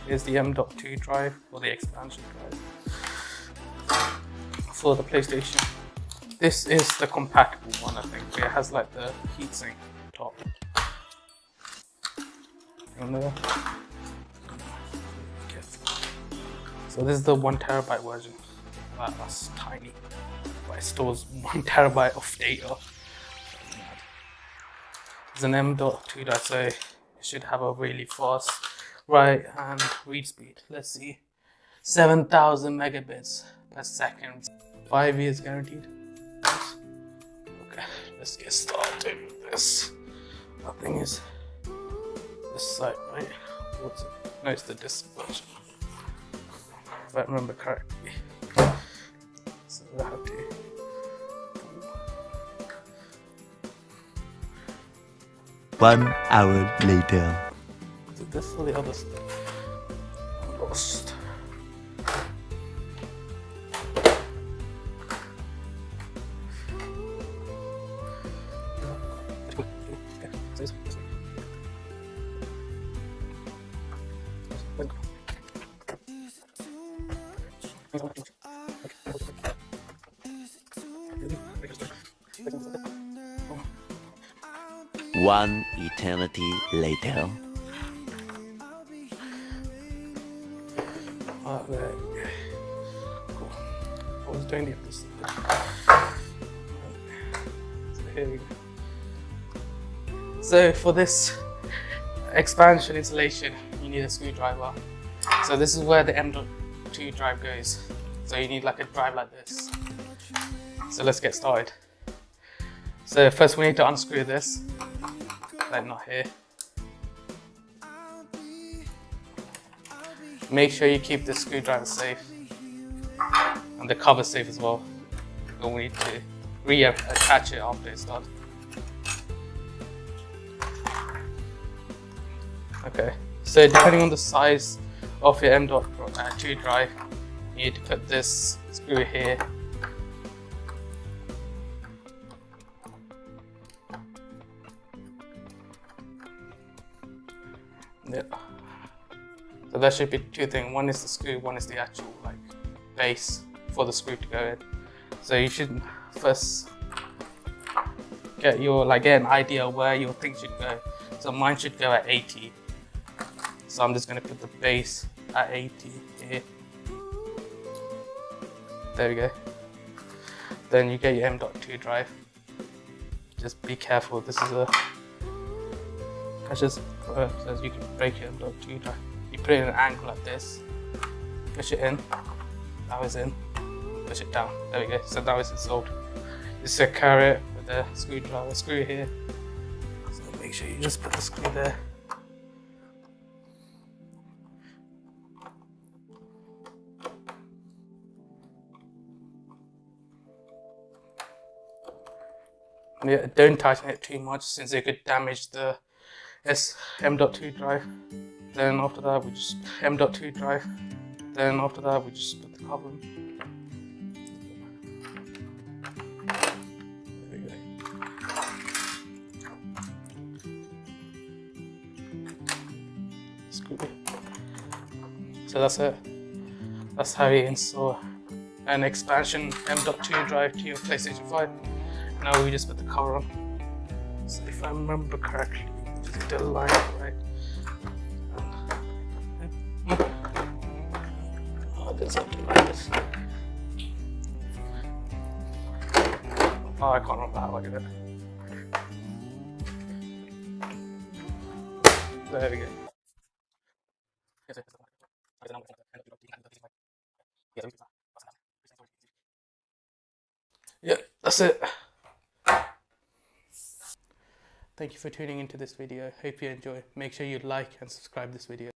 is the M.2 drive, or the expansion drive for the PlayStation. This is the compatible one, I think. It has like the heatsink top. And so this is the 1TB version. That's tiny, but it stores 1TB of data. It's an M.2 drive, so it should have a really fast write and read speed. Let's see, 7,000 megabits per second. 5 years guaranteed. Okay, let's get started with this. That thing is this side, right? What's it? No, it's the disc version, if I remember correctly. So I have to. 1 hour later. Is it this or the other side? I'm lost. One eternity later. There we go. Cool. I was doing the other side. So here we go. So for this expansion installation, you need a screwdriver. So this is where the M.2 drive goes. So you need like a drive like this. So let's get started. So first we need to unscrew this, like not here. Make sure you keep the screwdriver safe and the cover safe as well. We'll need to reattach it after it's done. Okay, so depending on the size of your M.2 drive, you need to put this screw here. Yeah. So there should be two things. One is the screw, one is the actual like base for the screw to go in. So you should first get an idea where your thing should go. So mine should go at 80. So I'm just going to put the base at 80 here. There we go. Then you get your M.2 drive. Just be careful. This is a so you can break your M.2 drive. You put it in an angle like this, push it in, now it's in, push it down, there we go, so now it's installed. Just secure it with the screwdriver, screw here, so make sure you just put the screw there. Yeah, don't tighten it too much since it could damage the M.2 drive. Then after that we just M.2 drive. Then after that we just put the cover in. There we go. Screw it. So that's it. That's how you install an expansion M.2 drive to your PlayStation 5. Now we just put the cover on. So if I remember correctly, just get the line right. Oh, there's something like this. Oh, I can't remember how I did it. There we go. Yeah, that's it. Thank you for tuning into this video. Hope you enjoy. Make sure you like and subscribe this video.